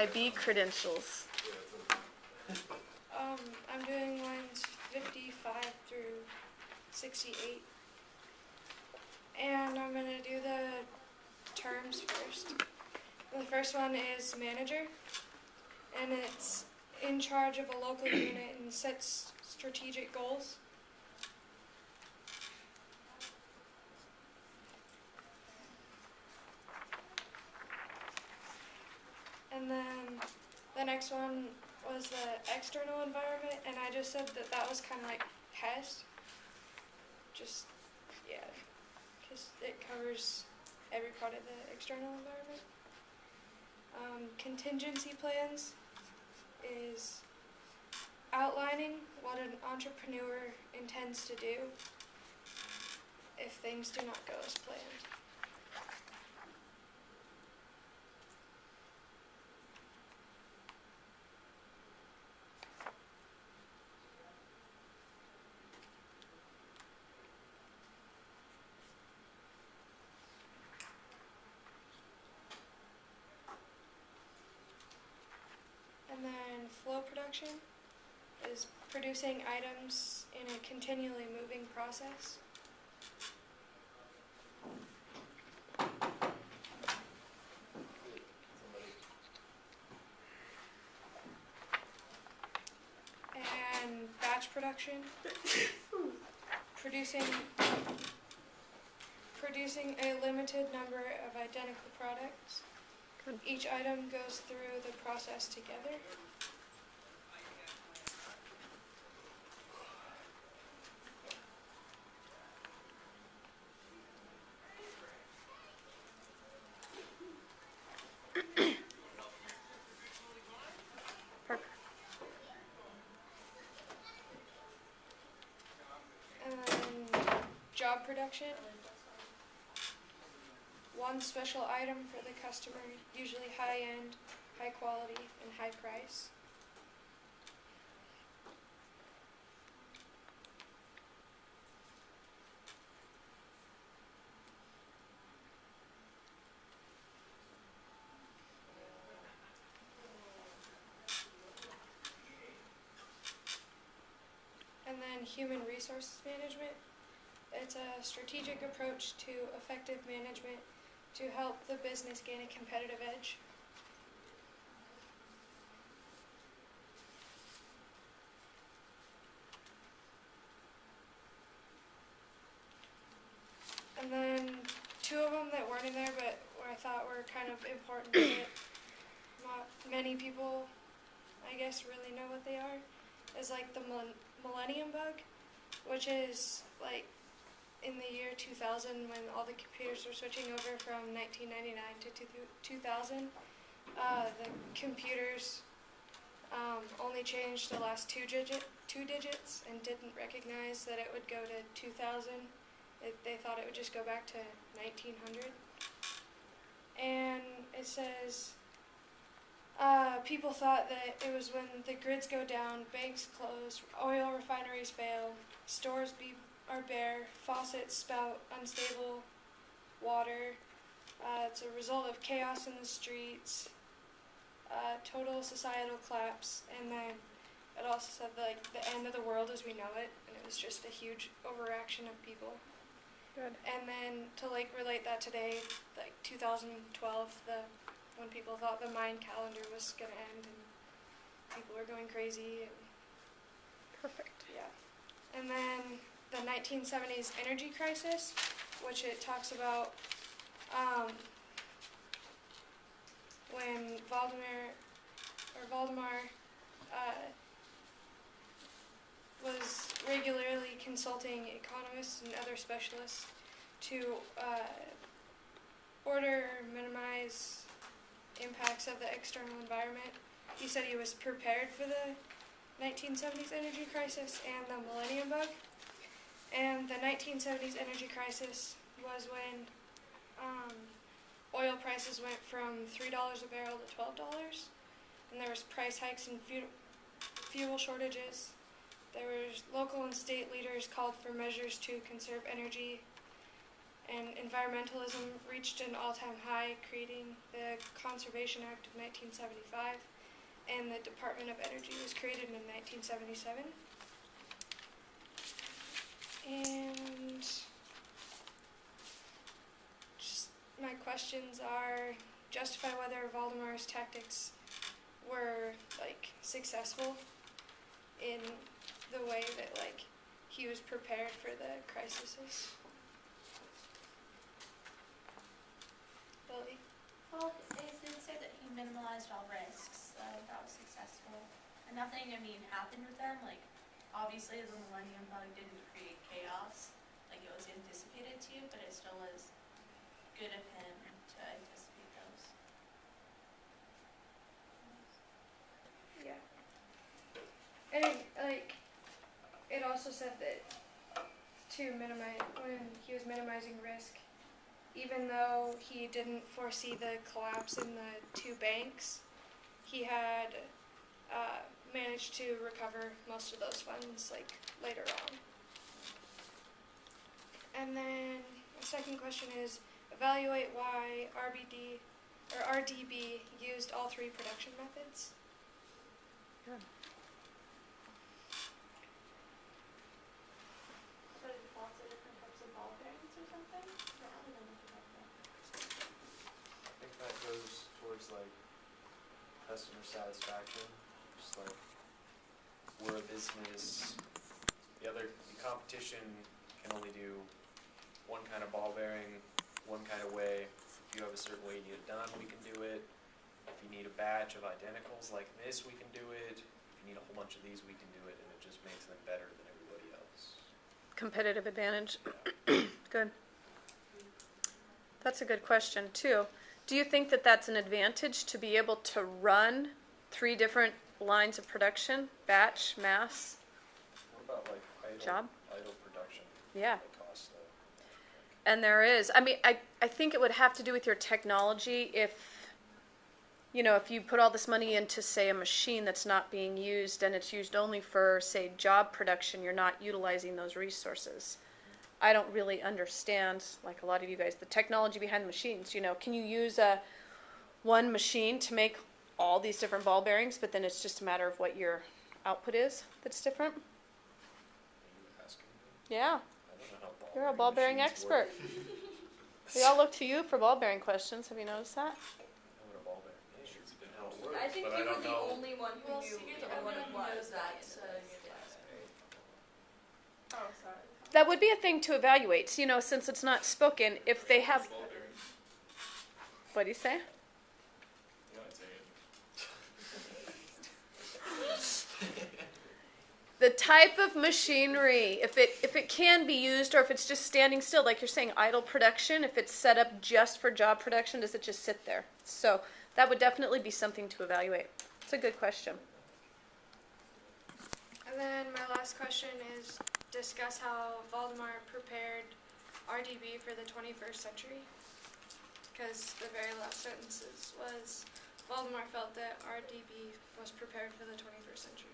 IB credentials. I'm doing lines 55 through 68. And I'm going to do the terms first. The first one is manager, and it's in charge of a local unit and sets strategic goals. And then the next one was the external environment, and I just said that that was kind of like pest. Just, yeah, because it covers every part of the external environment. Contingency plans is outlining what an entrepreneur intends to do if things do not go as planned. And then flow production is producing items in a continually moving process. And batch production, producing a limited number of identical products. Good. Each item goes through the process together. Perfect. And then job production. One special item for the customer, usually high-end, high quality, and high price. And then human resources management. It's a strategic approach to effective management to help the business gain a competitive edge. And then two of them that weren't in there, but where I thought were kind of important, but not many people, I guess, really know what they are, is like the Millennium Bug, which is like in the year 2000 when all the computers were switching over from 1999 to 2000. The computers only changed the last two digits and didn't recognize that it would go to 2000. They thought it would just go back to 1900. And it says, people thought that it was when the grids go down, banks close, oil refineries fail, stores are bare, faucets spout unstable water. It's a result of chaos in the streets, total societal collapse, and then it also said like the end of the world as we know it, and it was just a huge overaction of people. Good. And then to like relate that today, like 2012, when people thought the Mayan calendar was gonna end and people were going crazy. And Perfect. yeah. And then the 1970s energy crisis, which it talks about when Valdemar was regularly consulting economists and other specialists to order or minimize impacts of the external environment. He said he was prepared for the 1970s energy crisis and the Millennium Bug. And the 1970s energy crisis was when oil prices went from $3 a barrel to $12, and there was price hikes and fuel shortages. There was local and state leaders called for measures to conserve energy, and environmentalism reached an all-time high, creating the Conservation Act of 1975, and the Department of Energy was created in 1977. And just my questions are, justify whether Valdemar's tactics were like successful in the way that like he was prepared for the crises. Lily? Well, it did say that he minimalized all risks, so that was successful. And nothing, happened with them. Like, obviously, the Millennium Bug didn't create chaos, like it was anticipated to, but it still was good of him to anticipate those. Yeah. And like, it also said that to minimize, when he was minimizing risk, even though he didn't foresee the collapse in the two banks, he had managed to recover most of those funds like later on. And then the second question is, evaluate why RDB used all three production methods. Good. So lots of different types of ball bearings or something? I don't know much about that. I think that goes towards like customer satisfaction. Just like we're a business, the competition can only do one kind of ball bearing, one kind of way. If you have a certain way you need it done, we can do it. If you need a batch of identicals like this, we can do it. If you need a whole bunch of these, we can do it, and it just makes them better than everybody else. Competitive advantage. Yeah. Good. That's a good question, too. Do you think that that's an advantage to be able to run 3 different lines of production, batch, mass, What about like job? idle production? Yeah. Like cost though. And there is. I mean, I think it would have to do with your technology. If you put all this money into, say, a machine that's not being used and it's used only for, say, job production, you're not utilizing those resources. I don't really understand, like a lot of you guys, the technology behind the machines. Can you use one machine to make all these different ball bearings, but then it's just a matter of what your output is that's different? Are you asking me? Yeah, I don't know how you're a ball bearing machines expert. work. We all look to you for ball bearing questions. Have you noticed that? I know what a ball bearing is and how it works, I think but you I were don't the know. only one who Well, knew so you're the even only what it one who was. knows that, Yes, so it you're the is. expert. Oh, sorry. That would be a thing to evaluate. So, since it's not spoken, if they have. What do you say? The type of machinery, if it can be used, or if it's just standing still, like you're saying, idle production, if it's set up just for job production, does it just sit there? So that would definitely be something to evaluate. It's a good question. And then my last question is, discuss how Valdemar prepared RDB for the 21st century. Because the very last sentences was, Valdemar felt that RDB was prepared for the 21st century.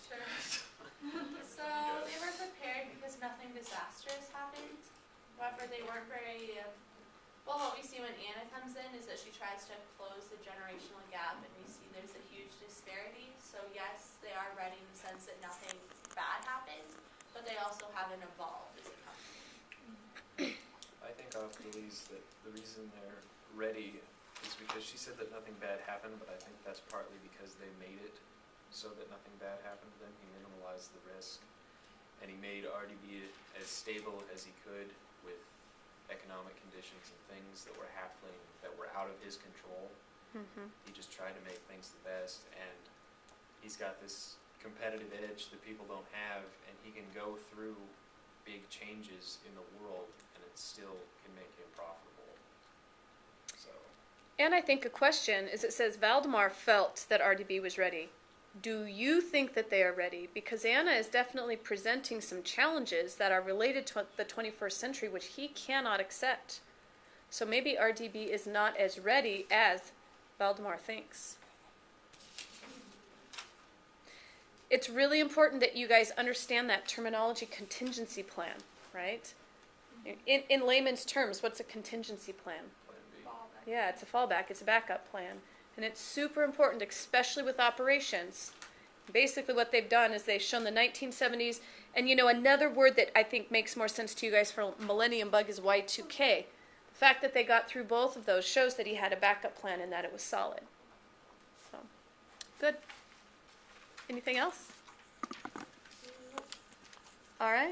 Sure. So they were prepared because nothing disastrous happened. However, they weren't very. Well, what we see when Anna comes in is that she tries to close the generational gap, and we see there's a huge disparity. So yes, they are ready in the sense that nothing bad happened, but they also haven't evolved as a company. I think off believes that the reason they're ready is because she said that nothing bad happened, but I think that's partly because they made it so that nothing bad happened to them. He minimalized the risk, and he made RDB as stable as he could with economic conditions and things that were happening that were out of his control. Mm-hmm. He just tried to make things the best, and he's got this competitive edge that people don't have, and he can go through big changes in the world, and it still can make him profitable. So, And I think a question is, it says Valdemar felt that RDB was ready. Do you think that they are ready? Because Anna is definitely presenting some challenges that are related to the 21st century, which he cannot accept. So maybe RDB is not as ready as Valdemar thinks. It's really important that you guys understand that terminology, contingency plan, right? In layman's terms, what's a contingency plan? Plan B. Fallback. Yeah, it's a fallback, it's a backup plan. And it's super important, especially with operations. Basically what they've done is they've shown the 1970s, and another word that I think makes more sense to you guys for Millennium Bug is Y2K. The fact that they got through both of those shows that he had a backup plan and that it was solid. So, good. Anything else? All right.